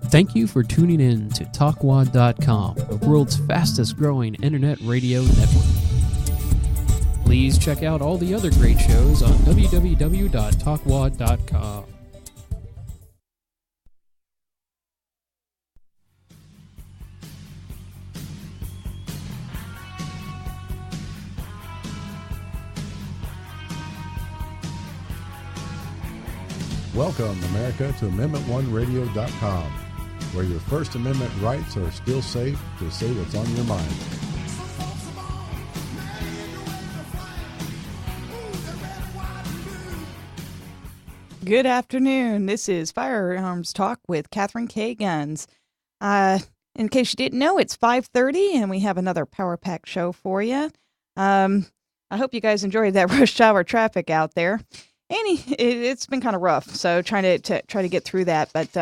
Thank you for tuning in to TalkWad.com, the world's fastest growing internet radio network. Please check out all the other great shows on www.talkwad.com. Welcome, America, to Amendment1Radio.com, where your First Amendment rights are still safe to say what's on your mind. Good afternoon. This is Firearms Talk with Catherine K. Guns. In case you didn't know, it's 5:30, and we have another Power Pack show for you. I hope you guys enjoyed that rush hour traffic out there. It's been kind of rough, so trying to get through that. But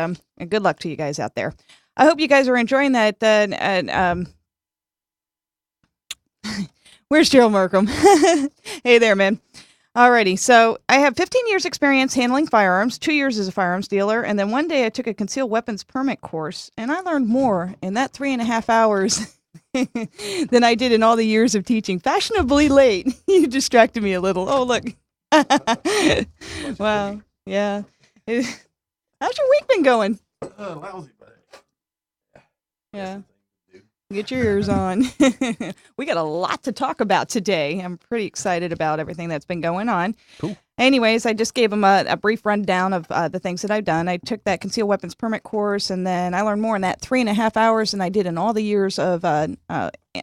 good luck to you guys out there. I hope you guys are enjoying that. Where's Gerald Markham? Hey there, man. Alrighty, so I have 15 years experience handling firearms, 2 years as a firearms dealer, and then one day I took a concealed weapons permit course, and I learned more in that 3.5 hours than I did in all the years of teaching. Fashionably late. You distracted me a little. Oh, look. Wow. Yeah. How's your week been going? Lousy, but yeah. Get your ears on. We got a lot to talk about today. I'm pretty excited about everything that's been going on. Cool. Anyways, I just gave them a brief rundown of the things that I've done. I took that concealed weapons permit course, and then I learned more in that 3.5 hours than I did in all the years of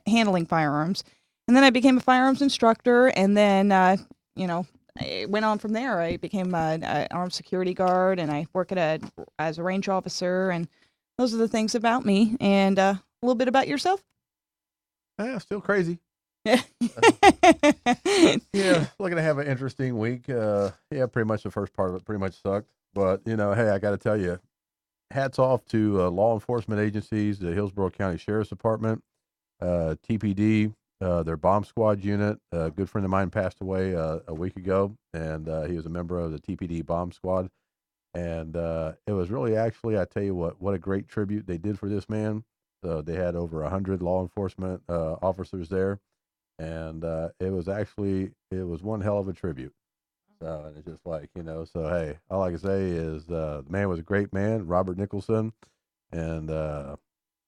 handling firearms. And then I became a firearms instructor, and then, I went on from there. I became an armed security guard, and I work as a range officer, and those are the things about me. And a little bit about yourself? Yeah, still crazy. Yeah, looking to have an interesting week. Pretty much the first part of it pretty much sucked. But, hey, I got to tell you, hats off to law enforcement agencies, the Hillsborough County Sheriff's Department, TPD, their bomb squad unit. A good friend of mine passed away a week ago, and he was a member of the TPD bomb squad. And it was really actually, I tell you what a great tribute they did for this man. They had over 100 law enforcement officers there, and it was one hell of a tribute. So, and it's just like, so hey, all I can say is the man was a great man, Robert Nicholson, and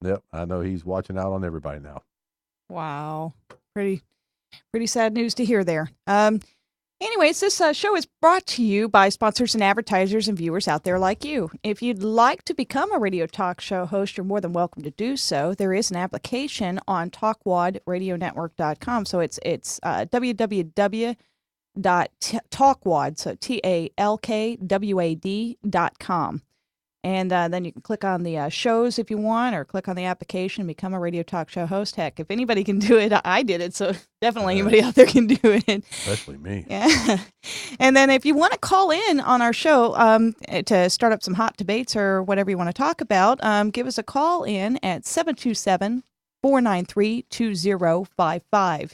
yep, I know he's watching out on everybody now. Wow. Pretty sad news to hear there. Anyways, this show is brought to you by sponsors and advertisers and viewers out there like you. If you'd like to become a radio talk show host, you're more than welcome to do so. There is an application on talkwadradionetwork.com. So it's www.talkwad, so TALKWAD.com. And then you can click on the shows if you want, or click on the application and become a radio talk show host. Heck, if anybody can do it, I did it. So definitely anybody out there can do it. Especially me. Yeah. And then if you want to call in on our show to start up some hot debates or whatever you want to talk about, give us a call in at 727-493-2055.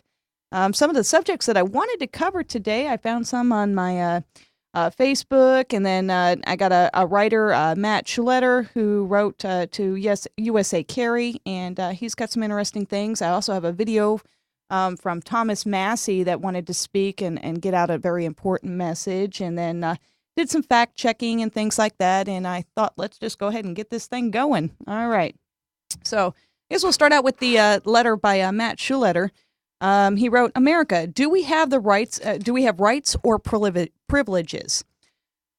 Some of the subjects that I wanted to cover today, I found some on my Facebook, and then I got a writer, Matt Schuletter, who wrote to USA Carry, and he's got some interesting things. I also have a video from Thomas Massey that wanted to speak and get out a very important message, and then did some fact checking and things like that, and I thought, let's just go ahead and get this thing going. All right. So I guess we'll start out with the letter by Matt Schuletter. He wrote, America, do we have rights or privileges?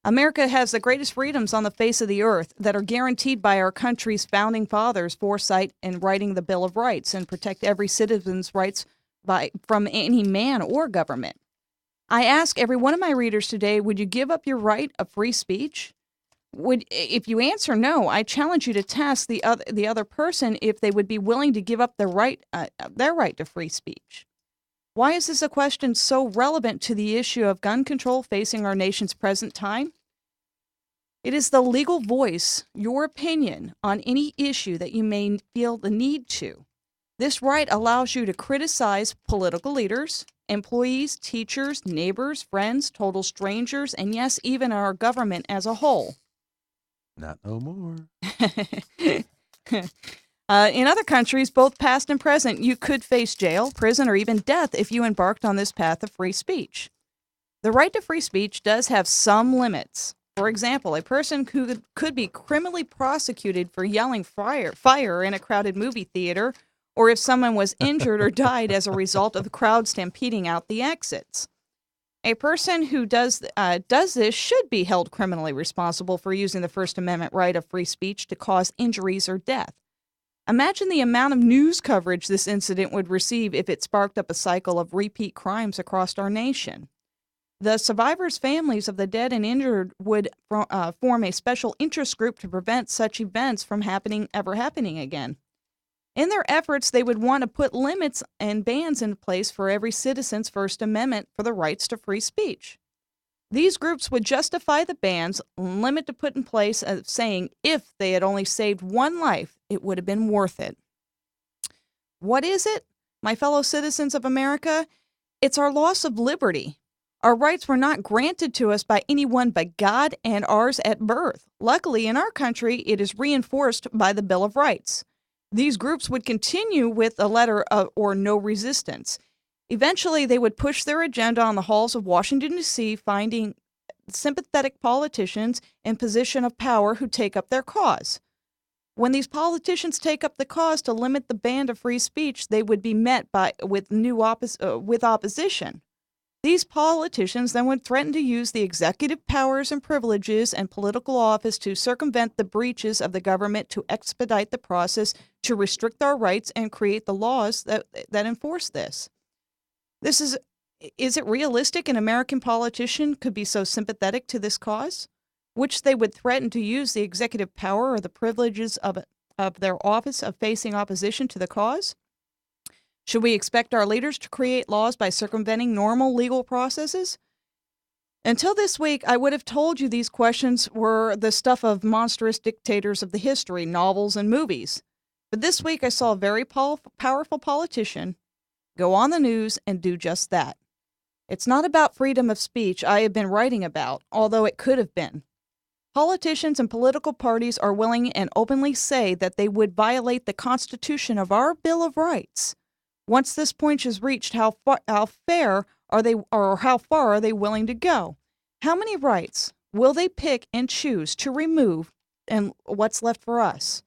America has the greatest freedoms on the face of the earth that are guaranteed by our country's founding fathers' foresight in writing the Bill of Rights and protect every citizen's rights from any man or government. I ask every one of my readers today, would you give up your right of free speech? If you answer no, I challenge you to task the other person if they would be willing to give up their right to free speech. Why is this a question so relevant to the issue of gun control facing our nation's present time? It is the legal voice, your opinion on any issue that you may feel the need to. This right allows you to criticize political leaders, employees, teachers, neighbors, friends, total strangers, and yes, even our government as a whole. Not no more. In other countries, both past and present, you could face jail, prison, or even death if you embarked on this path of free speech. The right to free speech does have some limits. For example, a person who could be criminally prosecuted for yelling fire in a crowded movie theater, or if someone was injured or died as a result of the crowd stampeding out the exits. A person who does this should be held criminally responsible for using the First Amendment right of free speech to cause injuries or death. Imagine the amount of news coverage this incident would receive if it sparked up a cycle of repeat crimes across our nation. The survivors' families of the dead and injured would form a special interest group to prevent such events from ever happening again. In their efforts, they would want to put limits and bans in place for every citizen's First Amendment for the rights to free speech. These groups would justify the bans, limit to put in place, saying if they had only saved one life, it would have been worth it. What is it, my fellow citizens of America? It's our loss of liberty. Our rights were not granted to us by anyone but God and ours at birth. Luckily, in our country, it is reinforced by the Bill of Rights. These groups would continue with a letter or no resistance. Eventually, they would push their agenda on the halls of Washington, D.C., finding sympathetic politicians in position of power who take up their cause. When these politicians take up the cause to limit the ban of free speech, they would be met with opposition. These politicians then would threaten to use the executive powers and privileges and political office to circumvent the breaches of the government, to expedite the process, to restrict our rights, and create the laws that enforce this. Is it realistic an American politician could be so sympathetic to this cause, which they would threaten to use the executive power or the privileges of their office of facing opposition to the cause? Should we expect our leaders to create laws by circumventing normal legal processes? Until this week, I would have told you these questions were the stuff of monstrous dictators of the history, novels, and movies. But this week, I saw a very powerful politician go on the news and do just that. It's not about freedom of speech I have been writing about, although it could have been. Politicians and political parties are willing and openly say that they would violate the Constitution of our Bill of Rights. Once this point is reached, how far are they willing to go? How many rights will they pick and choose to remove, and what's left for us?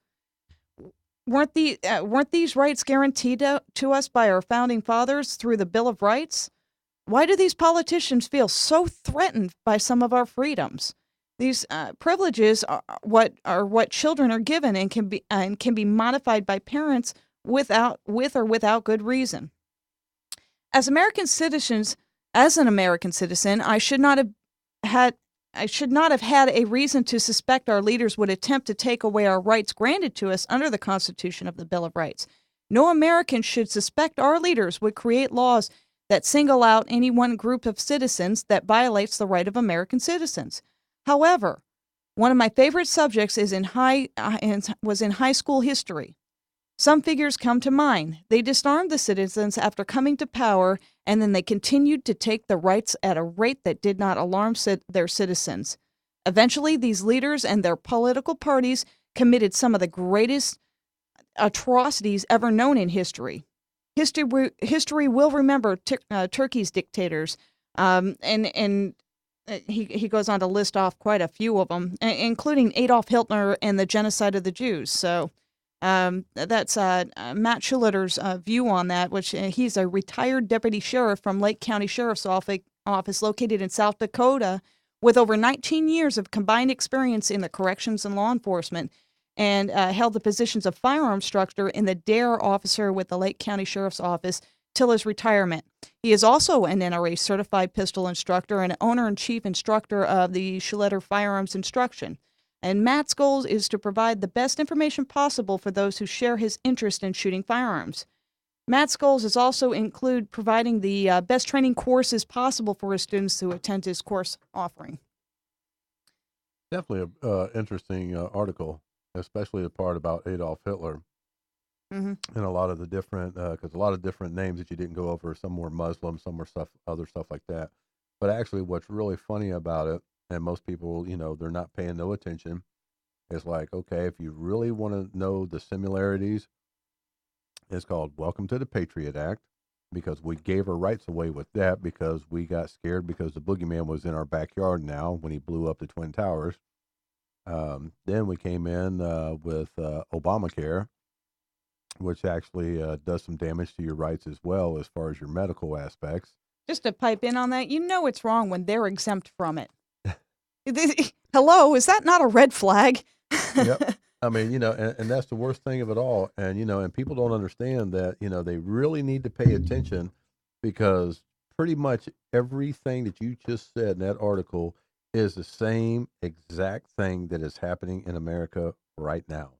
Weren't these rights guaranteed to us by our founding fathers through the Bill of Rights? Why do these politicians feel so threatened by some of our freedoms? These privileges are what children are given and can be modified by parents with or without good reason. As an American citizen, I should not have had a reason to suspect our leaders would attempt to take away our rights granted to us under the Constitution of the Bill of Rights. No American should suspect our leaders would create laws that single out any one group of citizens that violates the right of American citizens. However, one of my favorite subjects was in high school history. Some figures come to mind. They disarmed the citizens after coming to power, and then they continued to take the rights at a rate that did not alarm their citizens. Eventually, these leaders and their political parties committed some of the greatest atrocities ever known in history. History will remember Turkey's dictators, and he goes on to list off quite a few of them, including Adolf Hitler and the genocide of the Jews. So that's Matt Schuller's view on that, which he's a retired deputy sheriff from Lake County Sheriff's Office located in South Dakota with over 19 years of combined experience in the corrections and law enforcement, and held the positions of firearms instructor in the DARE officer with the Lake County Sheriff's Office till his retirement. He is also an NRA certified pistol instructor and owner-in-chief instructor of the Schuletter Firearms Instruction. And Matt's goal is to provide the best information possible for those who share his interest in shooting firearms. Matt's goals is also include providing the best training courses possible for his students who attend his course offering. Definitely an interesting article, especially the part about Adolf Hitler. And a lot of the different, because a lot of different names that you didn't go over, some were Muslim, some were other stuff like that. But actually what's really funny about it, and most people, they're not paying no attention, It's like, okay, if you really want to know the similarities, it's called Welcome to the Patriot Act, because we gave our rights away with that because we got scared because the boogeyman was in our backyard now when he blew up the Twin Towers. Then we came in with Obamacare, which actually does some damage to your rights as well as far as your medical aspects. Just to pipe in on that, it's wrong when they're exempt from it. Hello, is that not a red flag? Yep. I mean, and that's the worst thing of it all. And, and people don't understand that, they really need to pay attention, because pretty much everything that you just said in that article is the same exact thing that is happening in America right now.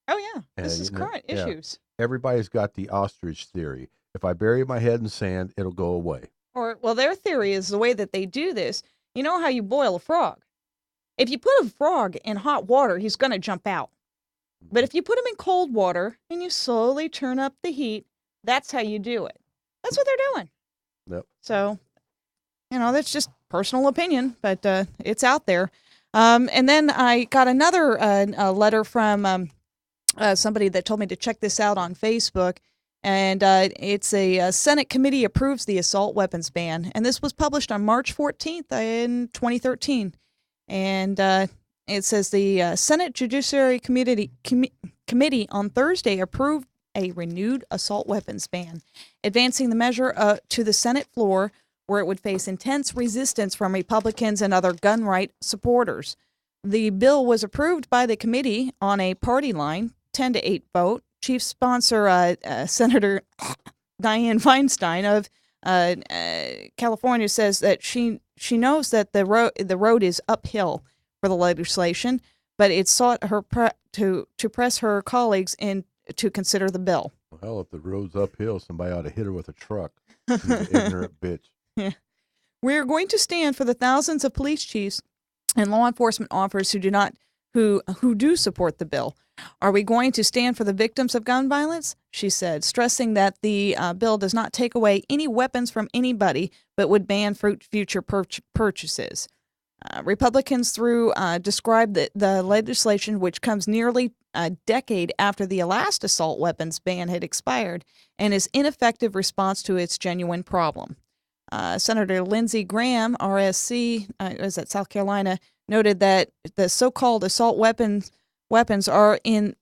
Oh, yeah. This And, is current issues. Everybody's got the ostrich theory. If I bury my head in sand, it'll go away. Well, their theory is the way that they do this. You know how you boil a frog? If you put a frog in hot water, he's going to jump out. But if you put him in cold water and you slowly turn up the heat, that's how you do it. That's what they're doing. Yep. So, that's just personal opinion, but it's out there. And then I got another letter from somebody that told me to check this out on Facebook. And it's a Senate committee approves the assault weapons ban. And this was published on March 14th in 2013. And it says the Senate Judiciary Committee on Thursday approved a renewed assault weapons ban, advancing the measure to the Senate floor, where it would face intense resistance from Republicans and other gun right supporters. The bill was approved by the committee on a party line, 10-8 vote. Chief sponsor Senator Dianne Feinstein of California says that she knows that the road is uphill for the legislation, but it sought her to press her colleagues in to consider the bill. Well, hell, if the road's uphill, somebody ought to hit her with a truck. She's an ignorant bitch. Yeah. We're going to stand for the thousands of police chiefs and law enforcement officers who do support the bill. Are we going to stand for the victims of gun violence? She said, stressing that the bill does not take away any weapons from anybody, but would ban future purchases. Republicans described the legislation, which comes nearly a decade after the last assault weapons ban had expired, and is ineffective response to its genuine problem. Senator Lindsey Graham, RSC, is at South Carolina, noted that the so-called assault weapons are in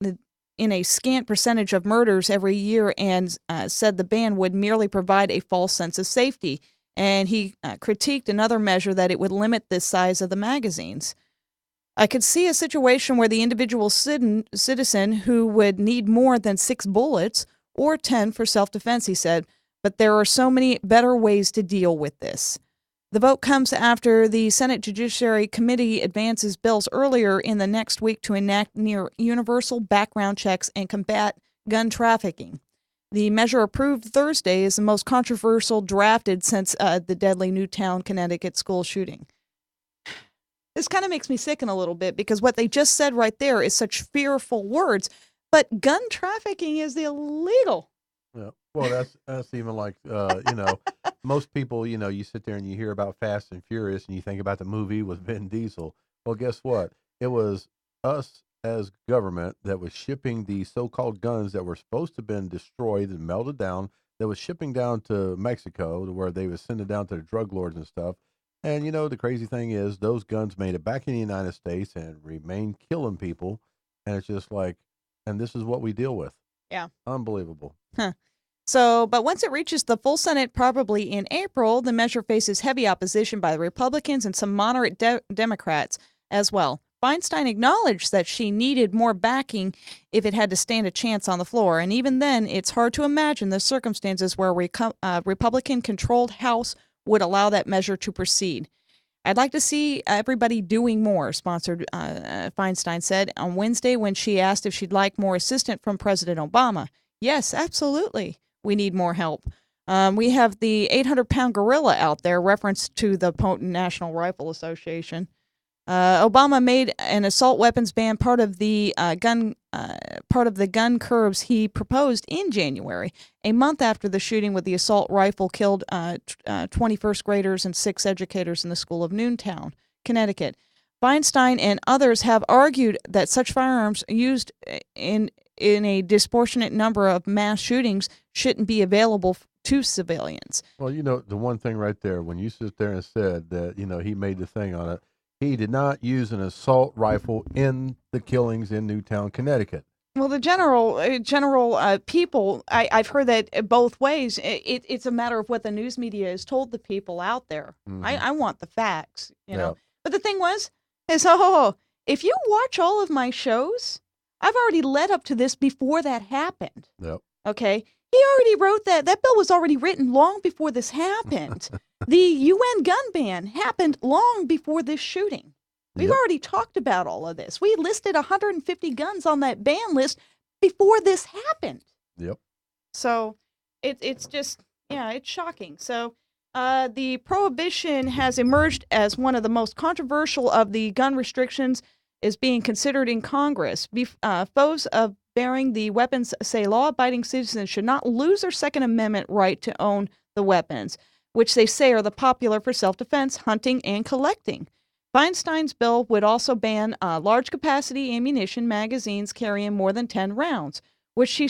a scant percentage of murders every year, and said the ban would merely provide a false sense of safety. And he critiqued another measure that it would limit the size of the magazines. I could see a situation where the individual citizen who would need more than 6 bullets or 10 for self-defense, he said, but there are so many better ways to deal with this. The vote comes after the Senate Judiciary Committee advances bills earlier in the next week to enact near universal background checks and combat gun trafficking. The measure approved Thursday is the most controversial drafted since the deadly Newtown, Connecticut school shooting. This kind of makes me sicken a little bit, because what they just said right there is such fearful words, but gun trafficking is illegal. Yeah. Well, that's even like, most people, you sit there and you hear about Fast and Furious and you think about the movie with Vin Diesel. Well, guess what? It was us as government that was shipping the so-called guns that were supposed to have been destroyed and melted down, that was shipping down to Mexico, to where they would send it down to the drug lords and stuff. And, the crazy thing is those guns made it back in the United States and remained killing people. And it's just like, and this is what we deal with. Yeah. Unbelievable. Huh. So, but once it reaches the full Senate, probably in April, the measure faces heavy opposition by the Republicans and some moderate Democrats as well. Feinstein acknowledged that she needed more backing if it had to stand a chance on the floor. And even then, it's hard to imagine the circumstances where a Republican-controlled House would allow that measure to proceed. I'd like to see everybody doing more, Feinstein said on Wednesday when she asked if she'd like more assistance from President Obama. Yes, absolutely. We need more help. We have the 800-pound gorilla out there, reference to the potent National Rifle Association. Obama made an assault weapons ban part of the gun curbs he proposed in January, a month after the shooting with the assault rifle killed 20 first graders and 6 educators in the school of Newtown, Connecticut. Feinstein and others have argued that such firearms used in a disproportionate number of mass shootings shouldn't be available to civilians. Well, the one thing right there, when you sit there and said that, he made the thing on it, he did not use an assault rifle in the killings in Newtown, Connecticut. Well, the general people, I've heard that both ways. It's a matter of what the news media has told the people out there. I want the facts, you know. But the thing is, if you watch all of my shows, I've already led up to this before that happened. Yep. Okay? He already wrote that. That bill was already written long before this happened. The UN gun ban happened long before this shooting. We've already talked about all of this. We listed 150 guns on that ban list before this happened. Yep. So it's just, it's shocking. So the prohibition has emerged as one of the most controversial of the gun restrictions is being considered in Congress. Foes of bearing the weapons say law-abiding citizens should not lose their Second Amendment right to own the weapons, which they say are the popular for self-defense, hunting, and collecting. Feinstein's bill would also ban large-capacity ammunition magazines carrying more than 10 rounds, which she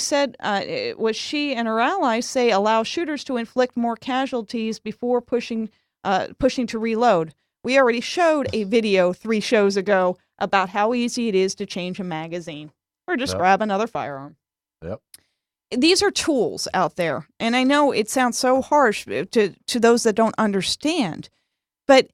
and her allies say allow shooters to inflict more casualties before pushing to reload. We already showed a video 3 shows ago about how easy it is to change a magazine or just grab another firearm. Yep. These are tools out there, and I know it sounds so harsh to those that don't understand, but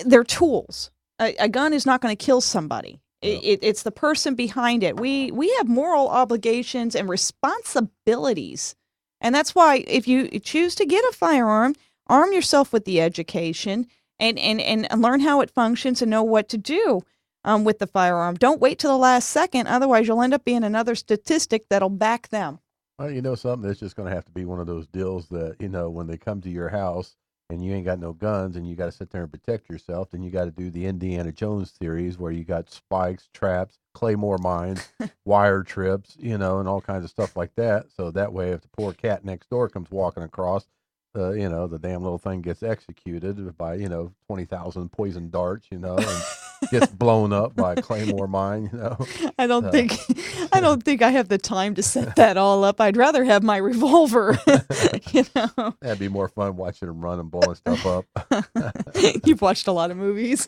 they're tools. A gun is not going to kill somebody. It's the person behind it. We have moral obligations and responsibilities. And that's why if you choose to get a firearm, arm yourself with the education and learn how it functions and know what to do with the firearm. Don't wait till the last second. Otherwise, you'll end up being another statistic that'll back them. Well, something that's just going to have to be one of those deals that, when they come to your house, and you ain't got no guns and you got to sit there and protect yourself, then you got to do the Indiana Jones theories where you got spikes, traps, claymore mines, wire trips, and all kinds of stuff like that. So that way, if the poor cat next door comes walking across, the damn little thing gets executed by, 20,000 poison darts, and gets blown up by a claymore mine, I don't think I have the time to set that all up. I'd rather have my revolver. That'd be more fun watching them run and blowing stuff up. You've watched a lot of movies.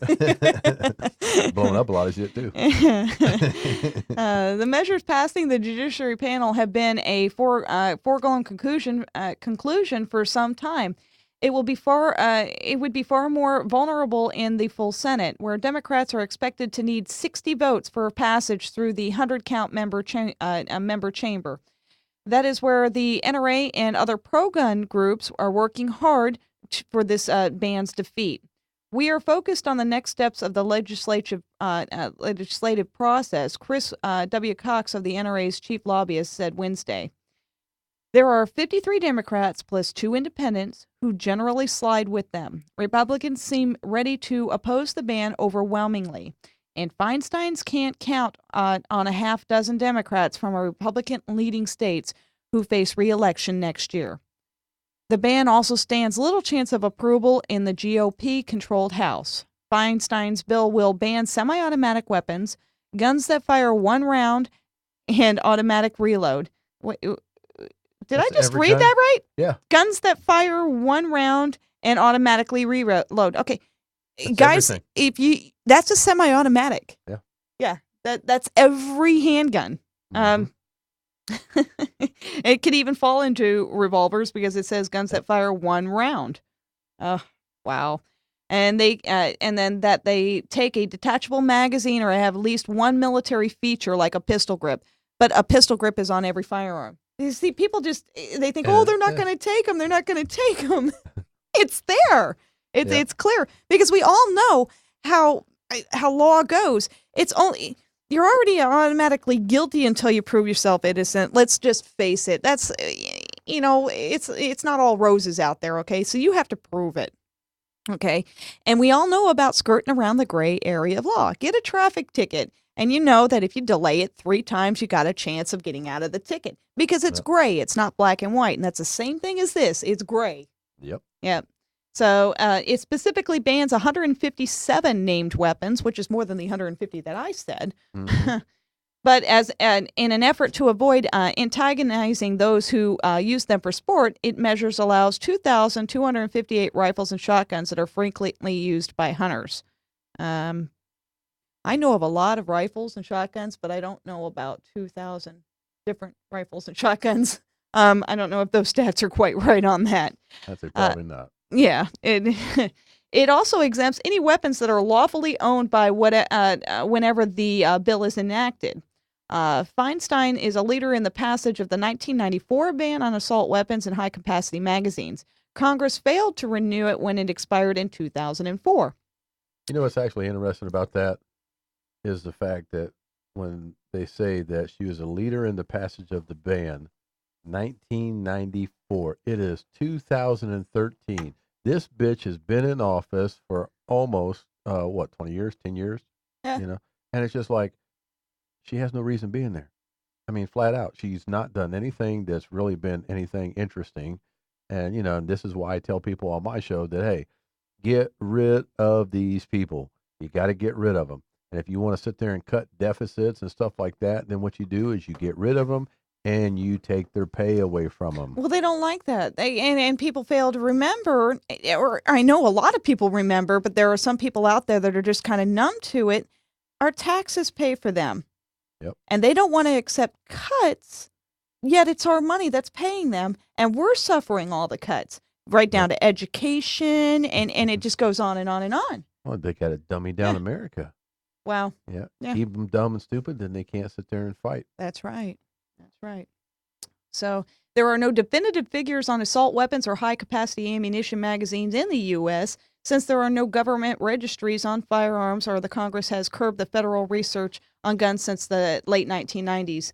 Blowing up a lot of shit too. The measures passing the Judiciary Panel have been a foregone conclusion for some time. It would be far more vulnerable in the full Senate, where Democrats are expected to need 60 votes for passage through the 100-count member chamber. That is where the NRA and other pro-gun groups are working hard for this ban's defeat. We are focused on the next steps of the legislative process, Chris W. Cox of the NRA's chief lobbyist said Wednesday. There are 53 Democrats plus 2 independents who generally slide with them. Republicans seem ready to oppose the ban overwhelmingly, and Feinstein's can't count on a half dozen Democrats from Republican-leading states who face re-election next year. The ban also stands little chance of approval in the GOP-controlled House. Feinstein's bill will ban semi-automatic weapons, guns that fire 1 round, and automatic reload. Did I just read that right? Yeah. Guns that fire 1 round and automatically reload. Okay. That's guys, everything. that's a semi-automatic. Yeah. Yeah. That's every handgun. It could even fall into revolvers because it says guns that fire 1 round. Oh, wow. And then that they take a detachable magazine or have at least 1 military feature like a pistol grip. But a pistol grip is on every firearm. You see, people they think, they're not going to take them. They're not going to take them. It's there. It's clear because we all know how law goes. It's only you're already automatically guilty until you prove yourself innocent. Let's just face it. That's it's not all roses out there. Okay, so you have to prove it. Okay, and we all know about skirting around the gray area of law. Get a traffic ticket. And you know that if you delay it 3 times, you got a chance of getting out of the ticket because it's gray. It's not black and white. And that's the same thing as this. It's gray. Yep. Yep. So it specifically bans 157 named weapons, which is more than the 150 that I said. Mhm. But in an effort to avoid antagonizing those who use them for sport, it measures allows 2,258 rifles and shotguns that are frequently used by hunters. Um, I know of a lot of rifles and shotguns, but I don't know about 2,000 different rifles and shotguns. I don't know if those stats are quite right on that. I'd say Uh, probably not. yeah, it it also exempts any weapons that are lawfully owned by whenever the bill is enacted. Feinstein is a leader in the passage of the 1994 ban on assault weapons and high capacity magazines. Congress failed to renew it when it expired in 2004. You know what's actually interesting about that is the fact that when they say that she was a leader in the passage of the ban, 1994, it is 2013. This bitch has been in office for almost, 20 years, 10 years, Yeah. you know? And it's just like, she has no reason being there. I mean, flat out, she's not done anything that's really been anything interesting. And, and this is why I tell people on my show that, hey, get rid of these people. You got to get rid of them. And if you want to sit there and cut deficits and stuff like that, then what you do is you get rid of them and you take their pay away from them. Well, they don't like that. And people fail to remember, or I know a lot of people remember, but there are some people out there that are just kind of numb to it. Our taxes pay for them. Yep. And they don't want to accept cuts, yet it's our money that's paying them, and we're suffering all the cuts, right down to education, and it just goes on and on and on. Well, they got to dummy down America. Wow. Yeah. Yeah. Keep them dumb and stupid, then they can't sit there and fight. That's right. That's right. So there are no definitive figures on assault weapons or high-capacity ammunition magazines in the U.S. since there are no government registries on firearms, or the Congress has curbed the federal research on guns since the late 1990s.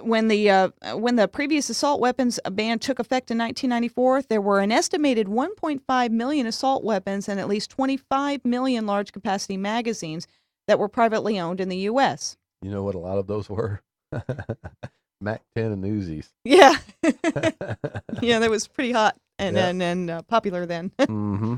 When the previous assault weapons ban took effect in 1994, there were an estimated 1.5 million assault weapons and at least 25 million large-capacity magazines that were privately owned in the U.S. You know what a lot of those were? Mac 10 and Uzis. Yeah. Yeah, that was pretty hot and popular then. Mm-hmm.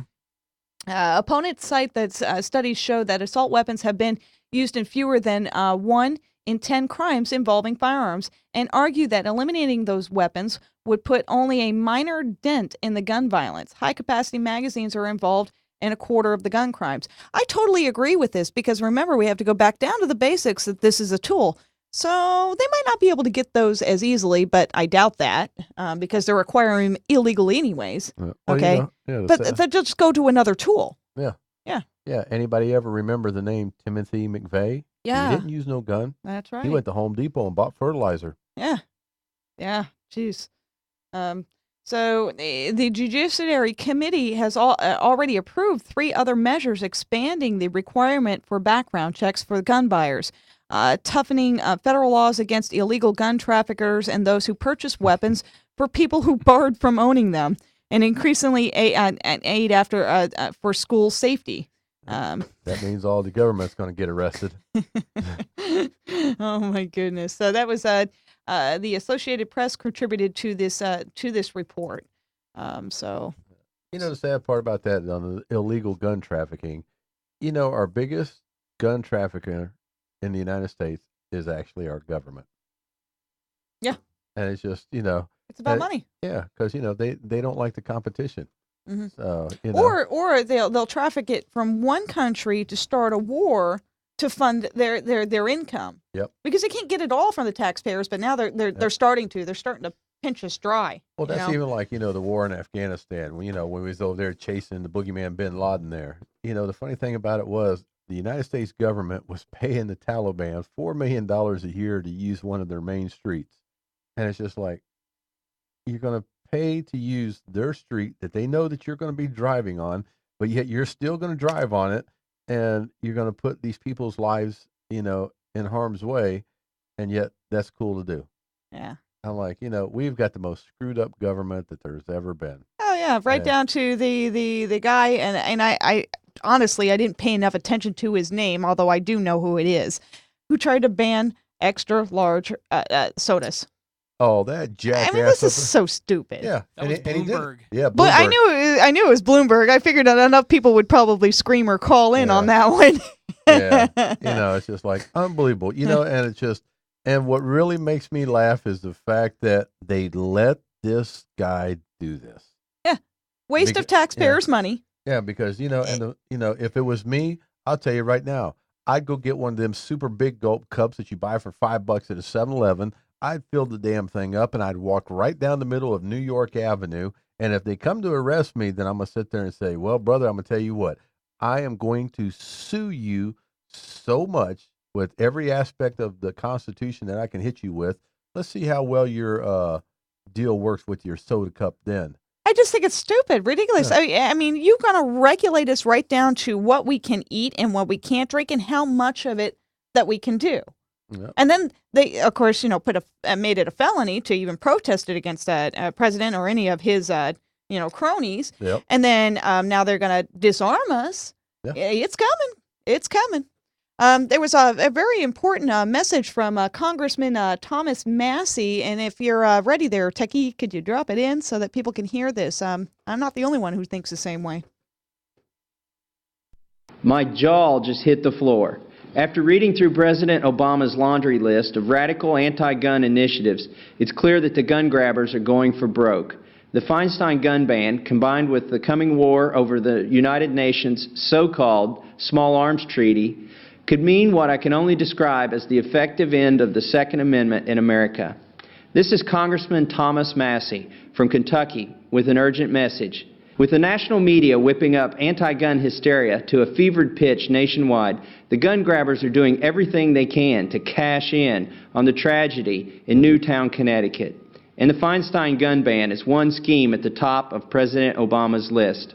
Opponents cite that studies show that assault weapons have been used in fewer than 1 in 10 crimes involving firearms, and argue that eliminating those weapons would put only a minor dent in the gun violence. High-capacity magazines are involved in a quarter of the gun crimes. I totally agree with this, because remember, we have to go back down to the basics that this is a tool. So they might not be able to get those as easily, but I doubt that, because they're acquiring them illegally anyways. Okay, but they'll just go to another tool. Yeah. Yeah. Yeah. Anybody ever remember the name Timothy McVeigh? Yeah. He didn't use no gun. That's right. He went to Home Depot and bought fertilizer. Yeah. Yeah. Jeez. So the Judiciary Committee has already approved 3 other measures expanding the requirement for background checks for gun buyers, toughening federal laws against illegal gun traffickers and those who purchase weapons for people who barred from owning them, and increasingly aid after for school safety. That means all the government's going to get arrested. Oh my goodness! So that was the Associated Press contributed to this report. So the sad part about that on the illegal gun trafficking, our biggest gun trafficker in the United States is actually our government. Yeah, and it's just it's about money. Yeah, because they don't like the competition. Mm-hmm. So or they'll traffic it from one country to start a war to fund their income. Yep. Because they can't get it all from the taxpayers, but now they're starting to. They're starting to pinch us dry. Well, that's even like the war in Afghanistan. When we was over there chasing the boogeyman Bin Laden there. The funny thing about it was the United States government was paying the Taliban $4 million a year to use one of their main streets, and it's just like, you're going to pay to use their street that they know that you're going to be driving on, but yet you're still going to drive on it, and you're going to put these people's lives, in harm's way, and yet that's cool to do. Yeah. I'm like, we've got the most screwed up government that there's ever been. Oh yeah, right down to the guy, and I honestly I didn't pay enough attention to his name, although I do know who it is, who tried to ban extra large sodas. Oh, that jackass. I mean, this is up so stupid. there. Yeah. That was and he did it. Bloomberg. Yeah, But I Bloomberg. knew it was Bloomberg. I figured that enough people would probably scream or call in on that one. Yeah. It's just like unbelievable. And it's just, and what really makes me laugh is the fact that they let this guy do this. Yeah. Waste of taxpayers' money. Yeah, because if it was me, I'll tell you right now, I'd go get one of them super big gulp cups that you buy for $5 at a 7-Eleven. I'd fill the damn thing up and I'd walk right down the middle of New York Avenue. And if they come to arrest me, then I'm gonna sit there and say, "Well, brother, I'm gonna tell you what, I am going to sue you so much with every aspect of the Constitution that I can hit you with. Let's see how well your deal works with your soda cup then." I just think it's stupid, ridiculous. Yeah. I mean, you're going to regulate us right down to what we can eat and what we can't drink and how much of it that we can do. Yeah. And then they, of course, made it a felony to even protest it against a president or any of his, cronies. Yep. And then now they're going to disarm us. Yeah. It's coming. It's coming. There was a very important message from Congressman Thomas Massey, and if you're ready there, Techie, could you drop it in so that people can hear this? I'm not the only one who thinks the same way. My jaw just hit the floor. After reading through President Obama's laundry list of radical anti-gun initiatives, it's clear that the gun grabbers are going for broke. The Feinstein gun ban, combined with the coming war over the United Nations' so-called Small Arms Treaty, could mean what I can only describe as the effective end of the Second Amendment in America. This is Congressman Thomas Massey from Kentucky with an urgent message. With the national media whipping up anti-gun hysteria to a fevered pitch nationwide, the gun grabbers are doing everything they can to cash in on the tragedy in Newtown, Connecticut. And the Feinstein gun ban is one scheme at the top of President Obama's list.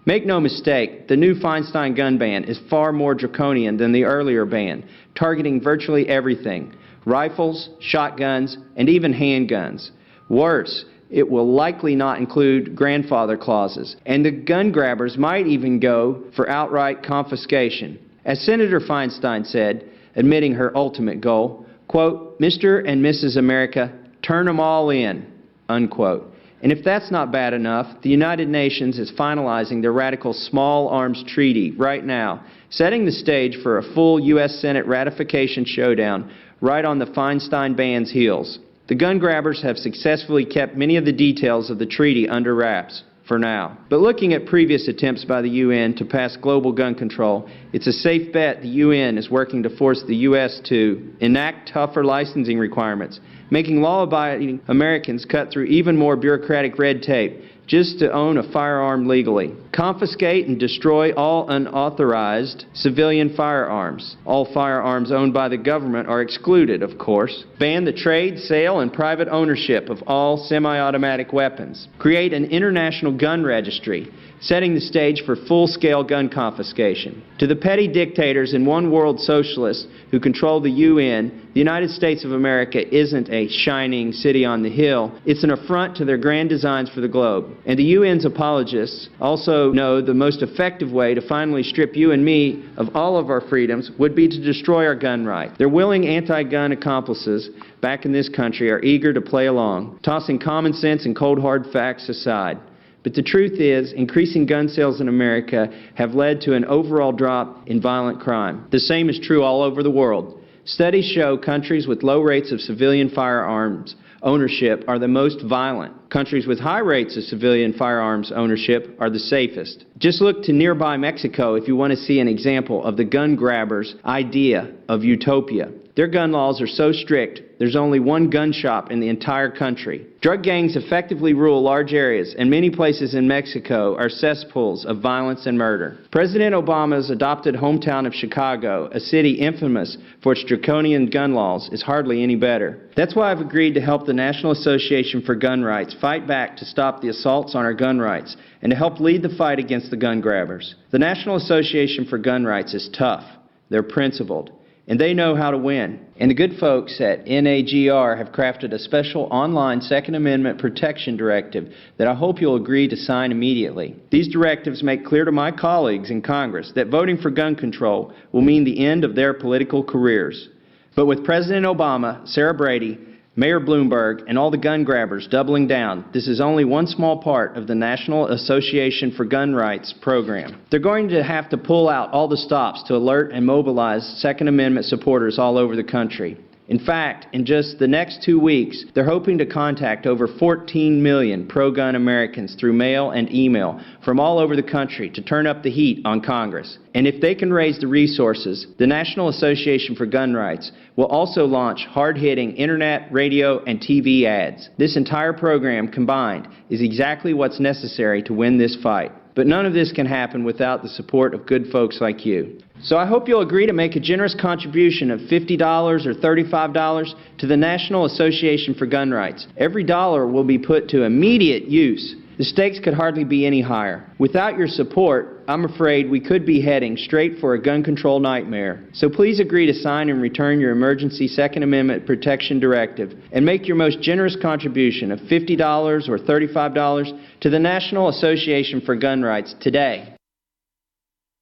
Make no mistake, the new Feinstein gun ban is far more draconian than the earlier ban, targeting virtually everything: rifles, shotguns, and even handguns. Worse, it will likely not include grandfather clauses, and the gun grabbers might even go for outright confiscation. As Senator Feinstein said, admitting her ultimate goal, quote, "Mr. and Mrs. America, turn them all in," unquote. And if that's not bad enough, the United Nations is finalizing their radical Small Arms Treaty right now, setting the stage for a full U.S. Senate ratification showdown right on the Feinstein ban's heels. The gun grabbers have successfully kept many of the details of the treaty under wraps for now. But looking at previous attempts by the UN to pass global gun control, it's a safe bet the UN is working to force the U.S. to enact tougher licensing requirements, making law-abiding Americans cut through even more bureaucratic red tape just to own a firearm legally. Confiscate and destroy all unauthorized civilian firearms. All firearms owned by the government are excluded, of course. Ban the trade, sale, and private ownership of all semi-automatic weapons. Create an international gun registry, setting the stage for full-scale gun confiscation. To the petty dictators and one-world socialists who control the UN, the United States of America isn't a shining city on the hill. It's an affront to their grand designs for the globe. And the UN's apologists also know the most effective way to finally strip you and me of all of our freedoms would be to destroy our gun right. Their willing anti-gun accomplices back in this country are eager to play along, tossing common sense and cold hard facts aside. But the truth is, increasing gun sales in America have led to an overall drop in violent crime. The same is true all over the world. Studies show countries with low rates of civilian firearms ownership are the most violent. Countries with high rates of civilian firearms ownership are the safest. Just look to nearby Mexico if you want to see an example of the gun grabbers' idea of utopia. Their gun laws are so strict, there's only one gun shop in the entire country. Drug gangs effectively rule large areas, and many places in Mexico are cesspools of violence and murder. President Obama's adopted hometown of Chicago, a city infamous for its draconian gun laws, is hardly any better. That's why I've agreed to help the National Association for Gun Rights fight back to stop the assaults on our gun rights and to help lead the fight against the gun grabbers. The National Association for Gun Rights is tough. They're principled. And they know how to win. And the good folks at NAGR have crafted a special online Second Amendment protection directive that I hope you'll agree to sign immediately. These directives make clear to my colleagues in Congress that voting for gun control will mean the end of their political careers. But with President Obama, Sarah Brady, Mayor Bloomberg and all the gun grabbers doubling down. This is only one small part of the National Association for Gun Rights program. They're going to have to pull out all the stops to alert and mobilize Second Amendment supporters all over the country. In fact, in just the next 2 weeks, they're hoping to contact over 14 million pro-gun Americans through mail and email from all over the country to turn up the heat on Congress. And if they can raise the resources, the National Association for Gun Rights will also launch hard-hitting internet, radio, and TV ads. This entire program combined is exactly what's necessary to win this fight. But none of this can happen without the support of good folks like you. So I hope you'll agree to make a generous contribution of $50 or $35 to the National Association for Gun Rights. Every dollar will be put to immediate use. The stakes could hardly be any higher. Without your support, I'm afraid we could be heading straight for a gun control nightmare. So please agree to sign and return your emergency Second Amendment Protection Directive and make your most generous contribution of $50 or $35 to the National Association for Gun Rights today.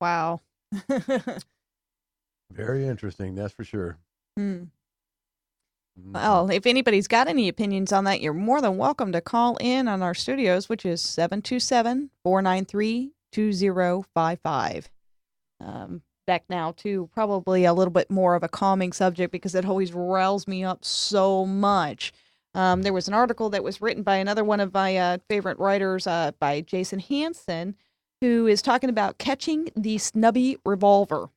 Wow. Very interesting, that's for sure. Well, if anybody's got any opinions on that, you're more than welcome to call in on our studios, which is 727-493-2055. Back now to probably a little bit more of a calming subject because it always riles me up so much. There was an article that was written by another one of my favorite writers, by Jason Hansen, who is talking about catching the snubby revolver.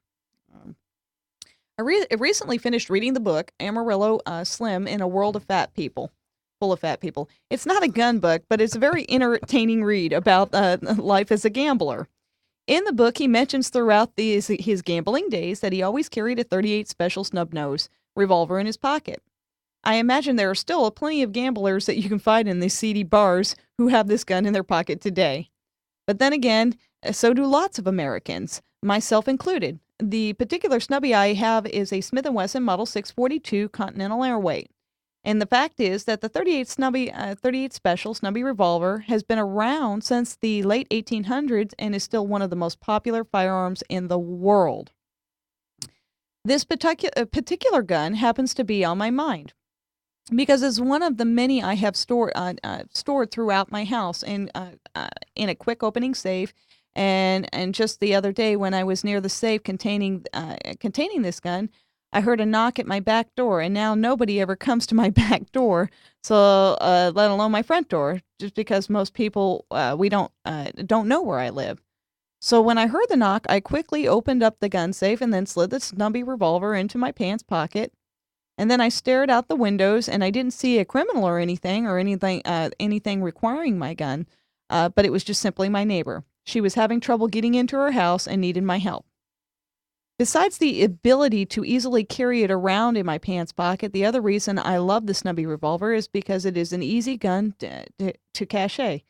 I recently finished reading the book Amarillo Slim in a World of Fat People, full of fat people. It's not a gun book, but it's a very entertaining read about life as a gambler. In the book, he mentions throughout his gambling days that he always carried a .38 Special Snub Nose revolver in his pocket. I imagine there are still plenty of gamblers that you can find in these seedy bars who have this gun in their pocket today. But then again, so do lots of Americans, myself included. The particular snubby I have is a Smith & Wesson Model 642 Continental Airweight. And the fact is that the .38 Special Snubby revolver has been around since the late 1800s and is still one of the most popular firearms in the world. This particular gun happens to be on my mind because it's one of the many I have stored throughout my house in a quick opening safe. And just the other day when I was near the safe containing this gun, I heard a knock at my back door, and now nobody ever comes to my back door, so let alone my front door, just because most people we don't know where I live. So when I heard the knock, I quickly opened up the gun safe and then slid the snubby revolver into my pants pocket. And then I stared out the windows, and I didn't see a criminal or anything requiring my gun, but it was just simply my neighbor. She was having trouble getting into her house and needed my help. Besides the ability to easily carry it around in my pants pocket, the other reason I love the snubby revolver is because it is an easy gun to cache.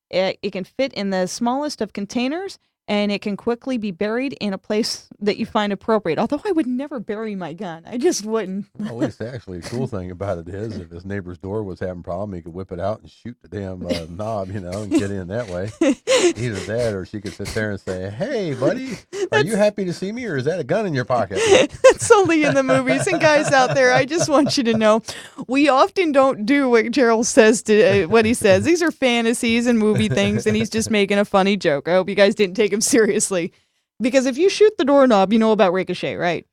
It can fit in the smallest of containers, and it can quickly be buried in a place that you find appropriate. Although I would never bury my gun. I just wouldn't. Well, at least actually the cool thing about it is if his neighbor's door was having a problem, he could whip it out and shoot the damn knob, and get in that way. Either that or she could sit there and say, "Hey, buddy, are you happy to see me, or is that a gun in your pocket?" It's only in the movies. And guys out there, I just want you to know, we often don't do what Gerald says what he says. These are fantasies and movie things, and he's just making a funny joke. I hope you guys didn't take him seriously, because if you shoot the doorknob, you know about ricochet, right?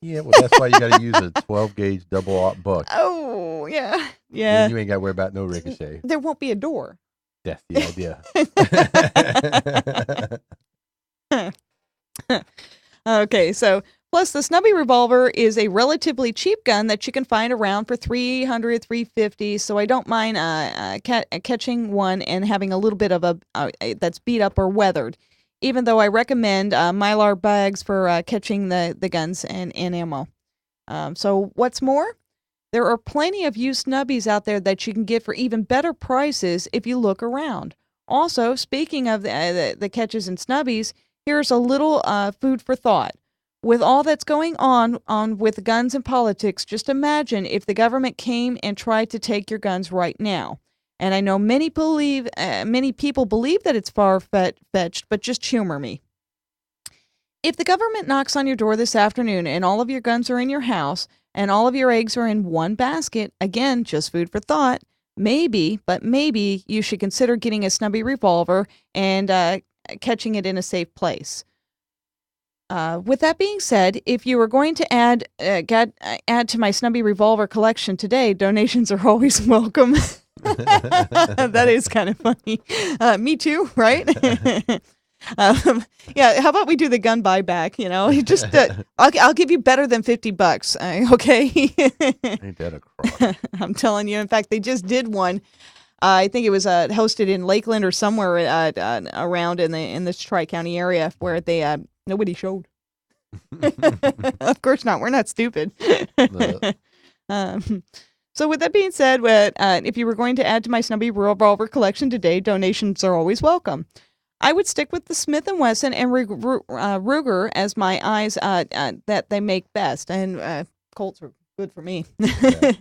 Yeah, well, that's why you got to use a 12-gauge double-aught buck. Oh, yeah. And you ain't got to worry about no ricochet. There won't be a door. That's the idea. Okay, so plus the snubby revolver is a relatively cheap gun that you can find around for $300, $350. So I don't mind catching one and having a little bit of a that's beat up or weathered. Even though I recommend Mylar bags for catching the guns and ammo. So what's more, there are plenty of used snubbies out there that you can get for even better prices if you look around. Also, speaking of the catches and snubbies, here's a little food for thought. With all that's going on with guns and politics, just imagine if the government came and tried to take your guns right now. And I know many people believe that it's far-fetched, but just humor me. If the government knocks on your door this afternoon and all of your guns are in your house, and all of your eggs are in one basket, again, just food for thought, maybe you should consider getting a snubby revolver and catching it in a safe place. With that being said, if you were going to add to my snubby revolver collection today, donations are always welcome. That is kind of funny. Me too, right? Yeah. How about we do the gun buyback? You just I'll give you better than $50. Okay. Ain't that a crock? I'm telling you. In fact, they just did one. I think it was hosted in Lakeland or somewhere around in this Tri-County area where they nobody showed. Of course not. We're not stupid. So with that being said, if you were going to add to my snubby revolver collection today, donations are always welcome. I would stick with the Smith & Wesson and Ruger as my eyes that they make best, and Colts are good for me. Yeah.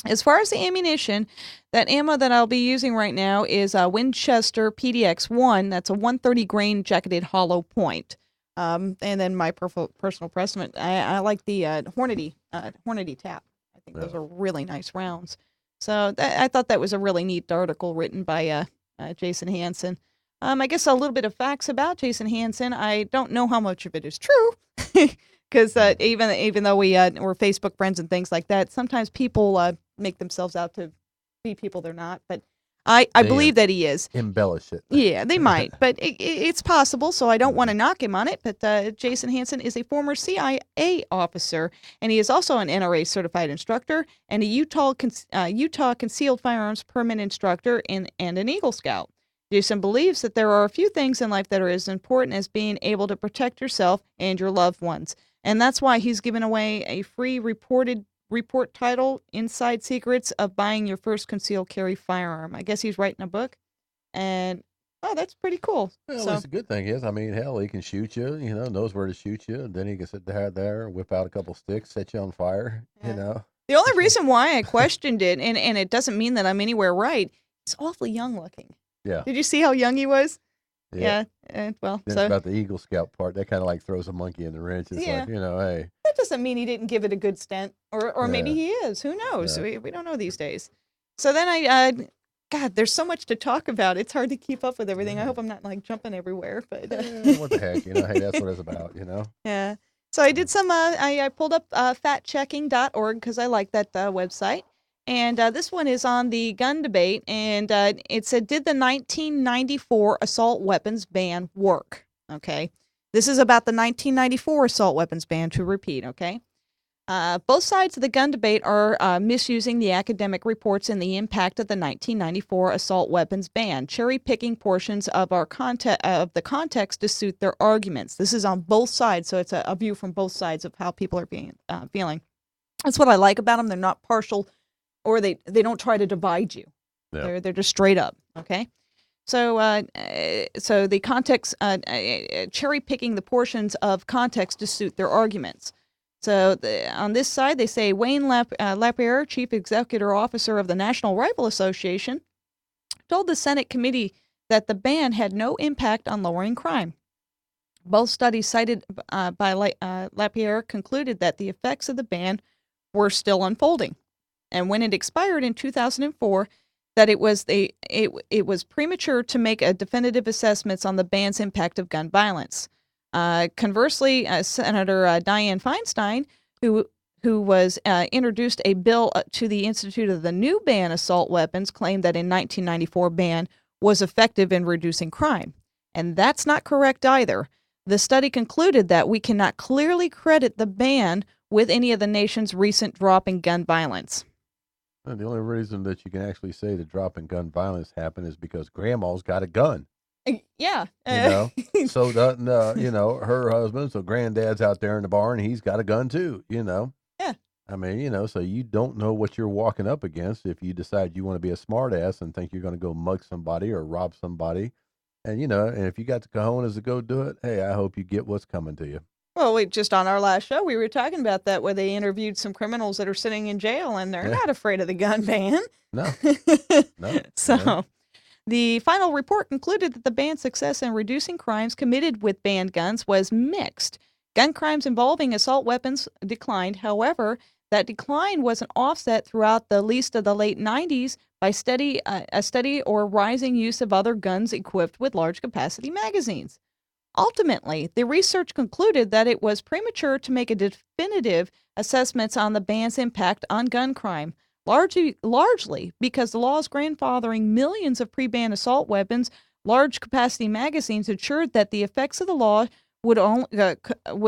As far as the ammunition, that ammo that I'll be using right now is Winchester PDX-1. That's a 130 grain jacketed hollow point. And then my personal preference, I like the Hornady tap. I think those are really nice rounds. So I thought that was a really neat article written by Jason Hansen. I guess a little bit of facts about Jason Hansen. I don't know how much of it is true, because even though we're Facebook friends and things like that, sometimes people make themselves out to be people they're not. But I believe that he is. Embellish it. Yeah, they might, but it's possible, so I don't want to knock him on it. But Jason Hansen is a former CIA officer, and he is also an NRA certified instructor and a Utah Concealed Firearms Permit instructor and an Eagle Scout. Jason believes that there are a few things in life that are as important as being able to protect yourself and your loved ones. And that's why he's given away a free report title, Inside Secrets of Buying Your First Concealed Carry Firearm. I guess he's writing a book. And, that's pretty cool. Well, that's a good thing is, hell, he can shoot you, knows where to shoot you. And then he can sit there, whip out a couple sticks, set you on fire, The only reason why I questioned it, and it doesn't mean that I'm anywhere right, he's awfully young looking. Yeah. Did you see how young he was? Yeah. Well, then so about the Eagle Scout part, that kind of like throws a monkey in the wrench. It's like, hey. That doesn't mean he didn't give it a good stint, or maybe he is. Who knows? We don't know these days. So then God, there's so much to talk about. It's hard to keep up with everything. I hope I'm not like jumping everywhere, but what the heck, hey, that's what it's about, Yeah. So I did some. I pulled up factchecking.org because I like that website. And this one is on the gun debate, and it said, did the 1994 assault weapons ban work? Okay. This is about the 1994 assault weapons ban, to repeat, okay? Both sides of the gun debate are misusing the academic reports and the impact of the 1994 assault weapons ban, cherry-picking portions of the context to suit their arguments. This is on both sides, so it's a view from both sides of how people are feeling. That's what I like about them. They're not partial, or they don't try to divide you. Yeah. They're just straight up, okay? So the context, cherry picking the portions of context to suit their arguments. So on this side, they say Wayne Lapierre, Chief Executive Officer of the National Rifle Association, told the Senate committee that the ban had no impact on lowering crime. Both studies cited by Lapierre concluded that the effects of the ban were still unfolding. And when it expired in 2004, that it was premature to make a definitive assessments on the ban's impact of gun violence. Conversely, Senator Dianne Feinstein, who was introduced a bill to the Institute of the New Ban Assault Weapons, claimed that in 1994 ban was effective in reducing crime. And that's not correct either. The study concluded that we cannot clearly credit the ban with any of the nation's recent drop in gun violence. The only reason that you can actually say the drop in gun violence happened is because grandma's got a gun. Yeah. So doesn't, her husband, so granddad's out there in the barn, he's got a gun too, Yeah. So you don't know what you're walking up against if you decide you want to be a smart ass and think you're going to go mug somebody or rob somebody. And, and if you got the cojones to go do it, hey, I hope you get what's coming to you. Well, just on our last show, we were talking about that, where they interviewed some criminals that are sitting in jail, and they're not afraid of the gun ban. No. So the final report concluded that the ban's success in reducing crimes committed with banned guns was mixed. Gun crimes involving assault weapons declined. However, That decline wasn't offset throughout the least of the late 90s by a steady or rising use of other guns equipped with large capacity magazines. Ultimately, the research concluded that it was premature to make a definitive assessments on the ban's impact on gun crime, largely because the laws grandfathering millions of pre-ban assault weapons, large capacity magazines ensured that the effects of the law would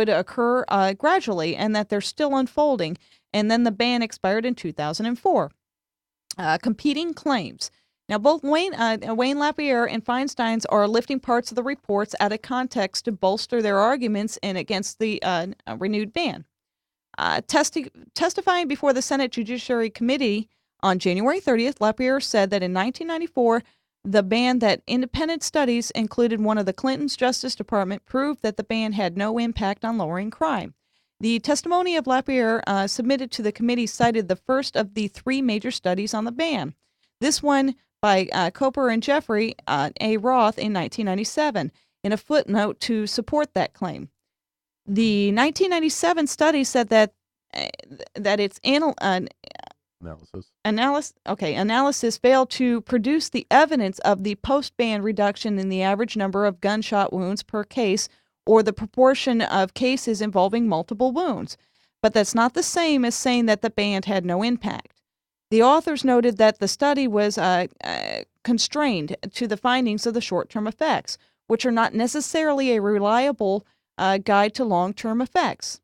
occur gradually and that they're still unfolding. And then the ban expired in 2004. Competing claims. Now, both Wayne Lapierre and Feinstein's are lifting parts of the reports out of context to bolster their arguments and against the renewed ban. Testifying before the Senate Judiciary Committee on January 30th, Lapierre said that in 1994, the ban that independent studies included one of the Clinton's Justice Department proved that the ban had no impact on lowering crime. The testimony of Lapierre submitted to the committee cited the first of the three major studies on the ban. This one by Coper and Jeffrey A. Roth in 1997 in a footnote to support that claim. The 1997 study said that its analysis failed to produce the evidence of the post-ban reduction in the average number of gunshot wounds per case or the proportion of cases involving multiple wounds. But that's not the same as saying that the ban had no impact. The authors noted that the study was constrained to the findings of the short-term effects, which are not necessarily a reliable guide to long-term effects.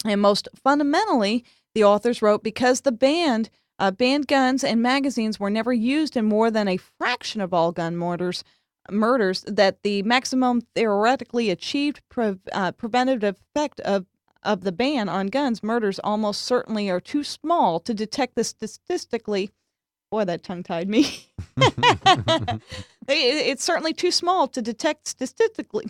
And most fundamentally, the authors wrote, because the banned guns and magazines were never used in more than a fraction of all gun murders, that the maximum theoretically achieved preventative effect of the ban on guns murders almost certainly are too small to detect the statistically. Boy, that tongue-tied me. It's certainly too small to detect statistically.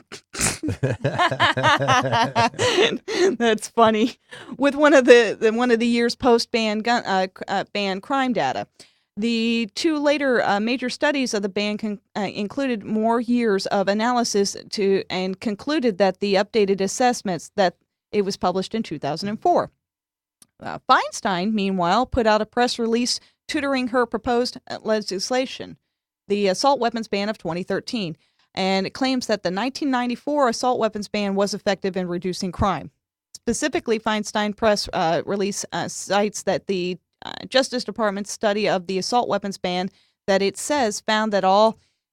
That's funny. With one of the year's post-ban ban crime data. The two later major studies of the ban included more years of analysis and concluded that the updated assessments that it was published in 2004. Feinstein, meanwhile, put out a press release tutoring her proposed legislation, the assault weapons ban of 2013, and it claims that the 1994 assault weapons ban was effective in reducing crime. Specifically, Feinstein press release cites that the Justice Department's study of the assault weapons ban that it says found that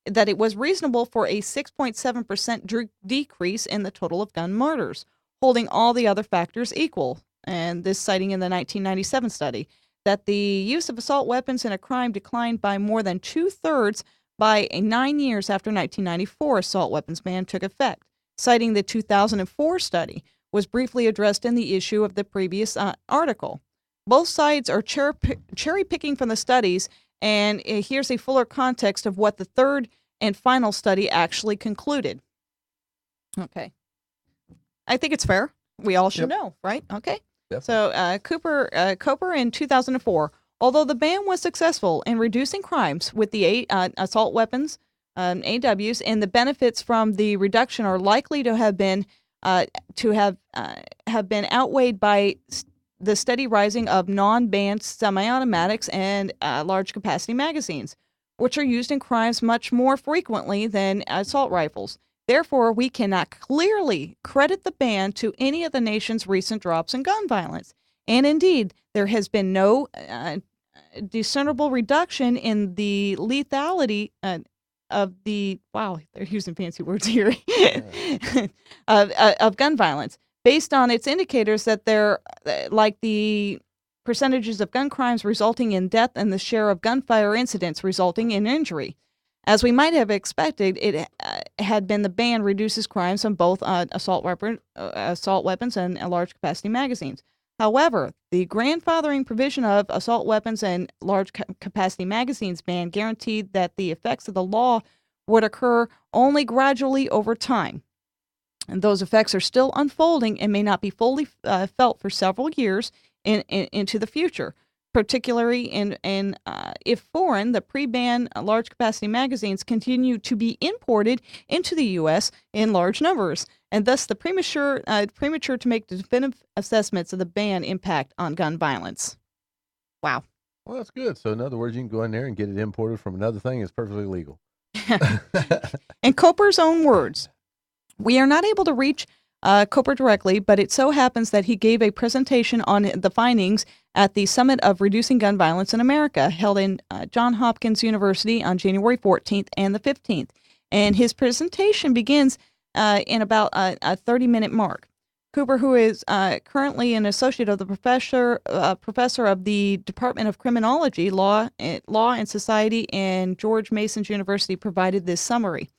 it was reasonable for a 6.7% decrease in the total of gun murders, holding all the other factors equal. And this citing in the 1997 study that the use of assault weapons in a crime declined by more than 2/3 by 9 years after 1994 assault weapons ban took effect. Citing the 2004 study was briefly addressed in the issue of the previous article. Both sides are cherry-picking from the studies, and here's a fuller context of what the third and final study actually concluded. Okay. I think it's fair. We all should know, right? Okay. Definitely. So Coper in 2004, although the ban was successful in reducing crimes with the assault weapons, AWs, and the benefits from the reduction are likely to have been outweighed by the steady rising of non-banned semi-automatics and large capacity magazines, which are used in crimes much more frequently than assault rifles. Therefore, we cannot clearly credit the ban to any of the nation's recent drops in gun violence. And indeed, there has been no discernible reduction in the lethality of the, wow, they're using fancy words here, of gun violence, based on its indicators that they're like the percentages of gun crimes resulting in death and the share of gunfire incidents resulting in injury. As we might have expected, it had been the ban reduces crimes on both assault weapons and large capacity magazines. However, the grandfathering provision of assault weapons and large capacity magazines ban guaranteed that the effects of the law would occur only gradually over time. And those effects are still unfolding and may not be fully felt for several years into the future. particularly in if foreign, the pre-ban large capacity magazines continue to be imported into the U.S. in large numbers, and thus the premature to make definitive assessments of the ban impact on gun violence. Wow. Well, that's good. So in other words, you can go in there and get it imported from another thing. It's perfectly legal. In Coper's own words, we are not able to reach Coper directly, but it so happens that he gave a presentation on the findings at the Summit of Reducing Gun Violence in America, held in Johns Hopkins University on January 14th and the 15th. And his presentation begins in about a 30-minute mark. Cooper, who is currently an associate of the professor of the Department of Criminology, Law and Society, and George Mason's University, provided this summary.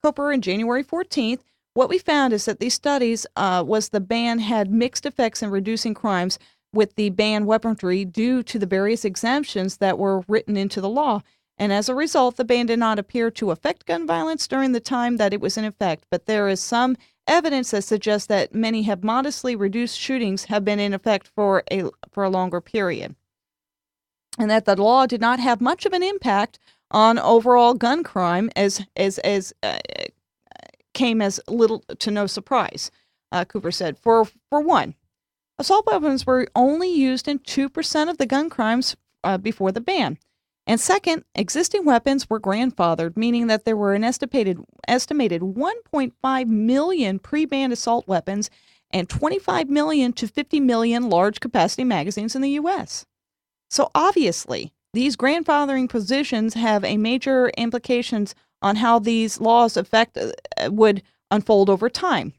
Cooper, on January 14th, what we found is that these studies was the ban had mixed effects in reducing crimes with the banned weaponry due to the various exemptions that were written into the law. And as a result, the ban did not appear to affect gun violence during the time that it was in effect, but there is some evidence that suggests that many have modestly reduced shootings have been in effect for a longer period, and that the law did not have much of an impact on overall gun crime as came as little to no surprise. Cooper said, for one, assault weapons were only used in 2% of the gun crimes before the ban. And second, existing weapons were grandfathered, meaning that there were an estimated 1.5 million pre-banned assault weapons and 25 million to 50 million large capacity magazines in the U.S. So obviously, these grandfathering positions have a major implications on how these laws would unfold over time.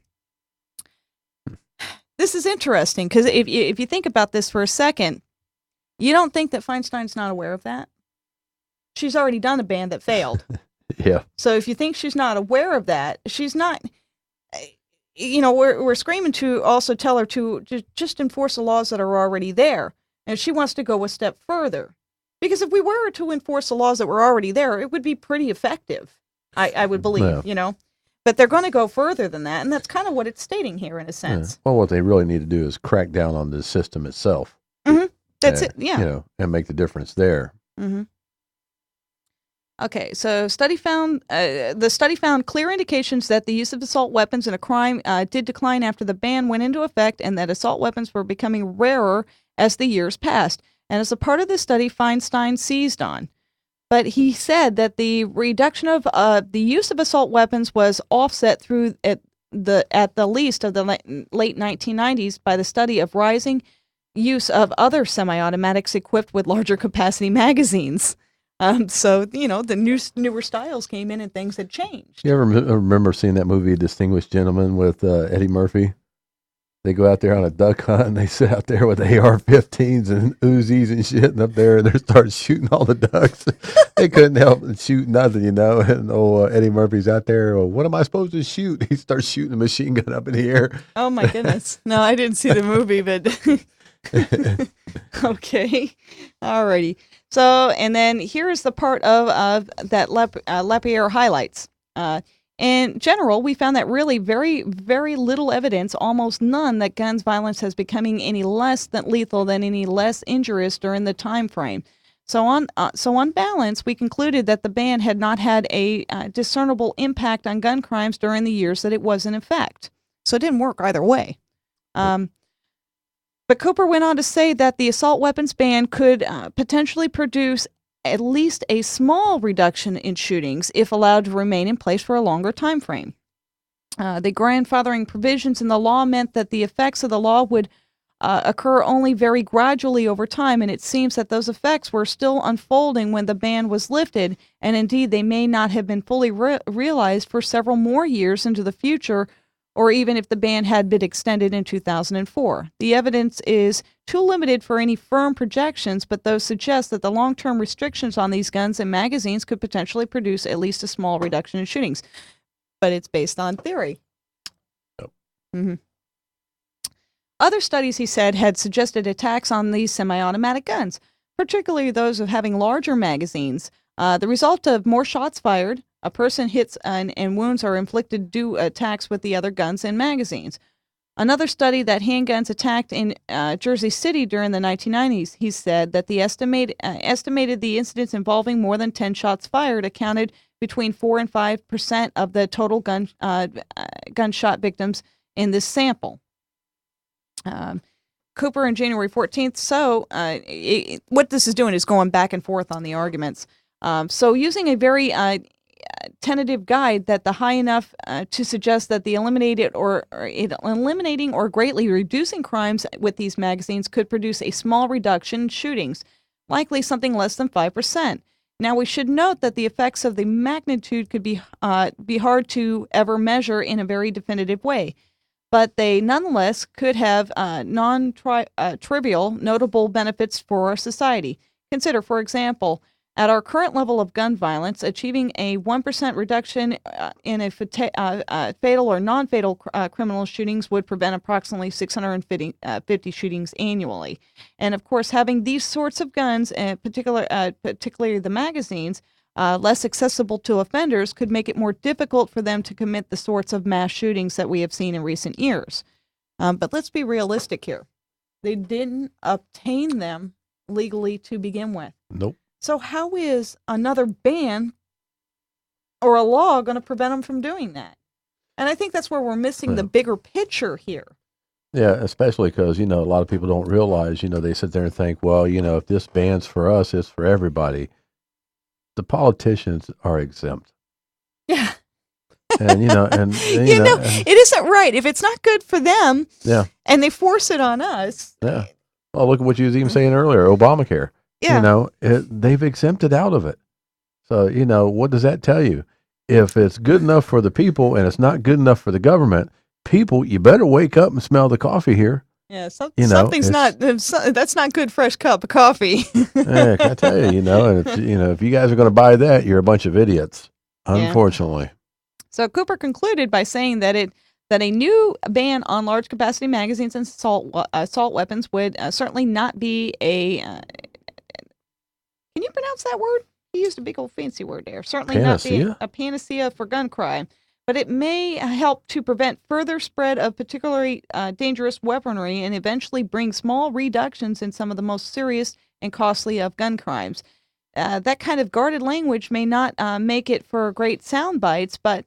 This is interesting because if you think about this for a second, you don't think that Feinstein's not aware of that? She's already done a ban that failed. Yeah. So if you think she's not aware of that, she's not, we're screaming to also tell her to just enforce the laws that are already there. And she wants to go a step further. Because if we were to enforce the laws that were already there, it would be pretty effective, I would believe, But they're going to go further than that, and that's kind of what it's stating here in a sense. Yeah. Well, what they really need to do is crack down on the system itself. Mm-hmm. That's it, yeah. And make the difference there. Mm-hmm. Okay, so the study found clear indications that the use of assault weapons in a crime did decline after the ban went into effect, and that assault weapons were becoming rarer as the years passed. And as a part of this study, Feinstein seized on. But he said that the reduction of the use of assault weapons was offset through at the least of the late 1990s by the study of rising use of other semi-automatics equipped with larger capacity magazines. So, the newer styles came in and things had changed. You ever remember seeing that movie, Distinguished Gentleman, with Eddie Murphy? They go out there on a duck hunt and they sit out there with AR-15s and Uzis and shit, and up there they start shooting all the ducks. They couldn't help but shoot nothing, And Eddie Murphy's out there. What am I supposed to shoot? He starts shooting a machine gun up in the air. Oh my goodness! No, I didn't see the movie, but okay, alrighty. So, and then here is the part of that Lapierre highlights. In general, we found that really very, very little evidence, almost none, that guns violence has becoming any less than lethal than any less injurious during the time frame. So on balance, we concluded that the ban had not had a discernible impact on gun crimes during the years that it was in effect. So it didn't work either way. But Cooper went on to say that the assault weapons ban could potentially produce at least a small reduction in shootings if allowed to remain in place for a longer time frame. The grandfathering provisions in the law meant that the effects of the law would occur only very gradually over time, and it seems that those effects were still unfolding when the ban was lifted, and indeed they may not have been fully realized for several more years into the future, or even if the ban had been extended in 2004. The evidence is too limited for any firm projections, but those suggest that the long-term restrictions on these guns and magazines could potentially produce at least a small reduction in shootings. But it's based on theory. Yep. Mm-hmm. Other studies, he said, had suggested attacks on these semi-automatic guns, particularly those of having larger magazines. The result of more shots fired, a person hits and wounds are inflicted due attacks with the other guns and magazines. Another study that handguns attacked in Jersey City during the 1990s, he said that the estimated the incidents involving more than 10 shots fired accounted between 4 and 5% of the total gunshot victims in this sample. Cooper on January 14th. So what this is doing is going back and forth on the arguments. So using a very tentative guide that the high enough to suggest that the eliminating or greatly reducing crimes with these magazines could produce a small reduction in shootings, likely something less than 5%. Now we should note that the effects of the magnitude could be hard to ever measure in a very definitive way, but they nonetheless could have non-trivial notable benefits for our society. Consider, for example, at our current level of gun violence, achieving a 1% reduction in a fatal or non-fatal criminal shootings would prevent approximately 650 shootings annually. And of course, having these sorts of guns, particularly the magazines, less accessible to offenders could make it more difficult for them to commit the sorts of mass shootings that we have seen in recent years. But let's be realistic here. They didn't obtain them legally to begin with. Nope. So how is another ban or a law going to prevent them from doing that? And I think that's where we're missing the bigger picture here. Yeah, especially because, a lot of people don't realize, they sit there and think, well, if this ban's for us, it's for everybody. The politicians are exempt. Yeah. And, it isn't right. If it's not good for them and they force it on us. Yeah. Well, look at what you was even saying earlier, Obamacare. Yeah. They've exempted out of it. So, what does that tell you? If it's good enough for the people and it's not good enough for the government, people, you better wake up and smell the coffee here. Yeah, something's that's not good fresh cup of coffee. Yeah, can I tell you, and if you guys are going to buy that, you're a bunch of idiots, unfortunately. Yeah. So Cooper concluded by saying that a new ban on large capacity magazines and assault weapons would certainly not be a can you pronounce that word? He used a big old fancy word there. Certainly panacea? Not be a panacea for gun crime, but it may help to prevent further spread of particularly dangerous weaponry and eventually bring small reductions in some of the most serious and costly of gun crimes. That kind of guarded language may not make it for great sound bites, but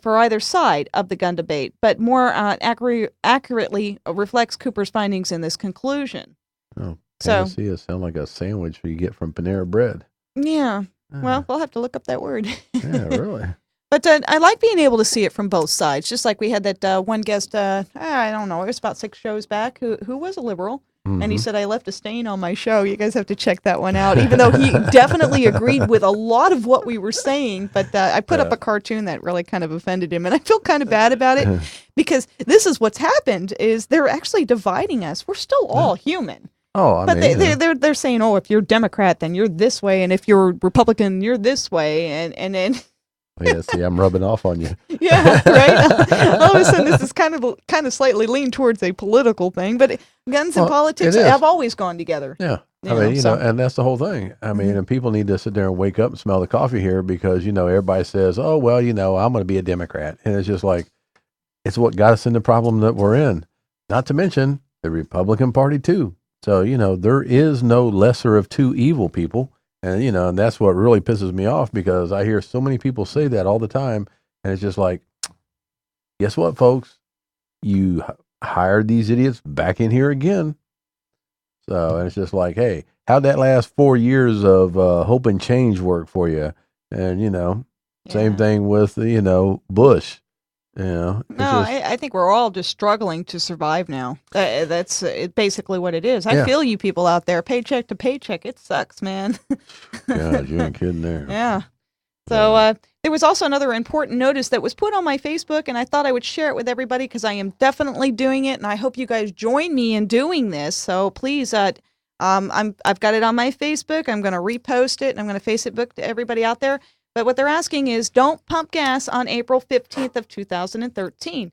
for either side of the gun debate, but more accurately reflects Cooper's findings in this conclusion. Oh. Panacea sound like a sandwich you get from Panera Bread. Yeah. Well, we'll have to look up that word. Yeah, really. But I like being able to see it from both sides. Just like we had that one guest, I don't know, it was about 6 shows back, who was a liberal. Mm-hmm. And he said, I left a stain on my show. You guys have to check that one out, even though he definitely agreed with a lot of what we were saying. But I put up a cartoon that really kind of offended him. And I feel kind of bad about it because this is what's happened is they're actually dividing us. We're still all human. Oh, they're saying, oh, if you're Democrat, then you're this way, and if you're Republican, you're this way, and then. Yeah, see, I'm rubbing off on you. Yeah, right. All of a sudden, this is kind of slightly leaned towards a political thing, but guns and politics have always gone together. Yeah, and that's the whole thing. I mean, and people need to sit there and wake up and smell the coffee here because everybody says, oh well, I'm going to be a Democrat, and it's just like it's what got us in the problem that we're in. Not to mention the Republican Party too. So, there is no lesser of two evil people. And, and that's what really pisses me off because I hear so many people say that all the time. And it's just like, guess what, folks? You hired these idiots back in here again. So, and it's just like, hey, how'd that last 4 years of hope and change work for you? And, same thing with, Bush. No, I think we're all just struggling to survive now. That's basically what it is. I feel you people out there, paycheck to paycheck. It sucks, man. God, you ain't kidding there. Yeah. So there was also another important notice that was put on my Facebook, and I thought I would share it with everybody because I am definitely doing it, and I hope you guys join me in doing this. So please, I've got it on my Facebook. I'm going to repost it, and I'm going to Facebook to everybody out there. But what they're asking is don't pump gas on April 15th of 2013.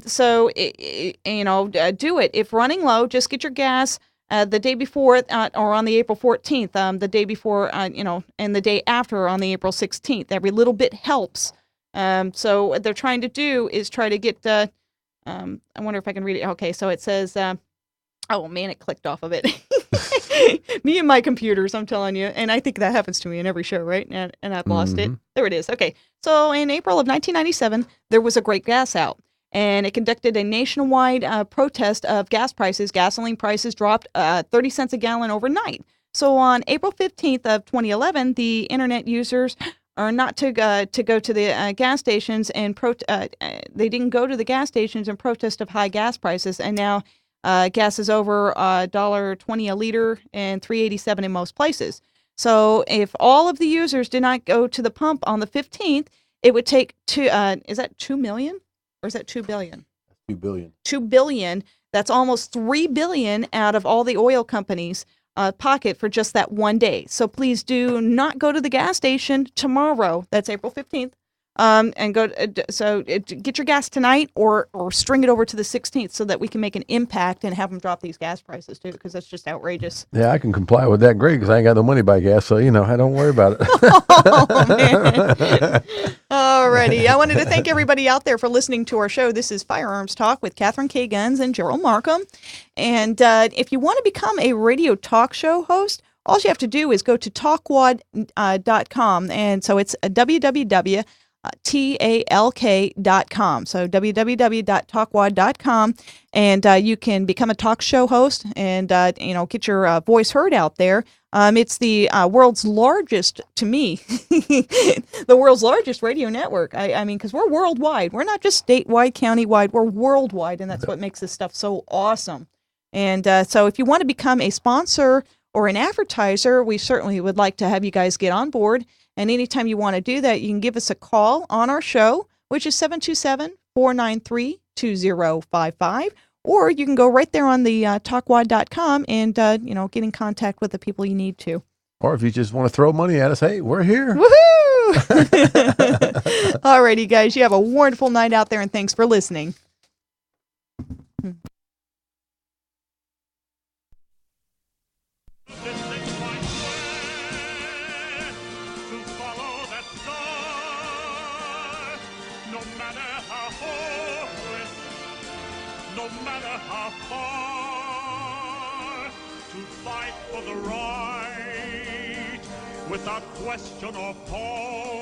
So, do it. If running low, just get your gas the day before or on the April 14th, the day before, and the day after on the April 16th. Every little bit helps. So what they're trying to do is try to get I wonder if I can read it. Okay, so it says, oh man, it clicked off of it. Me and my computers, I'm telling you. And I think that happens to me in every show, right? And I've lost it. There it is. Okay. So in April of 1997, there was a great gas out. And it conducted a nationwide protest of gas prices. Gasoline prices dropped 30 cents a gallon overnight. So on April 15th of 2011, the internet users are not to go to the gas stations and they didn't go to the gas stations in protest of high gas prices. And now gas is over $1.20 a liter and $3.87 in most places. So if all of the users did not go to the pump on the 15th, it would take is that 2 million or is that 2 billion? 2 billion. 2 billion. That's almost 3 billion out of all the oil companies' pocket for just that one day. So please do not go to the gas station tomorrow. That's April 15th. And go. Get your gas tonight, or string it over to the 16th, so that we can make an impact and have them drop these gas prices too, because that's just outrageous. Yeah, I can comply with that, great, because I ain't got no money to buy gas, so I don't worry about it. Oh man! Alrighty, I wanted to thank everybody out there for listening to our show. This is Firearms Talk with Catherine K. Guns and Gerald Markham. And if you want to become a radio talk show host, all you have to do is go to talkwad.com, and so it's www. talk.com. So www.talkwad.com, and you can become a talk show host and get your voice heard out there. It's the world's largest, to me, the world's largest radio network. I mean, because we're worldwide. We're not just statewide, countywide. We're worldwide, and that's what makes this stuff so awesome. And so if you want to become a sponsor or an advertiser, we certainly would like to have you guys get on board. And anytime you want to do that, you can give us a call on our show, which is 727-493-2055. Or you can go right there on the talkwad.com and, get in contact with the people you need to. Or if you just want to throw money at us, hey, we're here. Woohoo! All righty, guys. You have a wonderful night out there, and thanks for listening. No matter how far, to fight for the right without question or pause.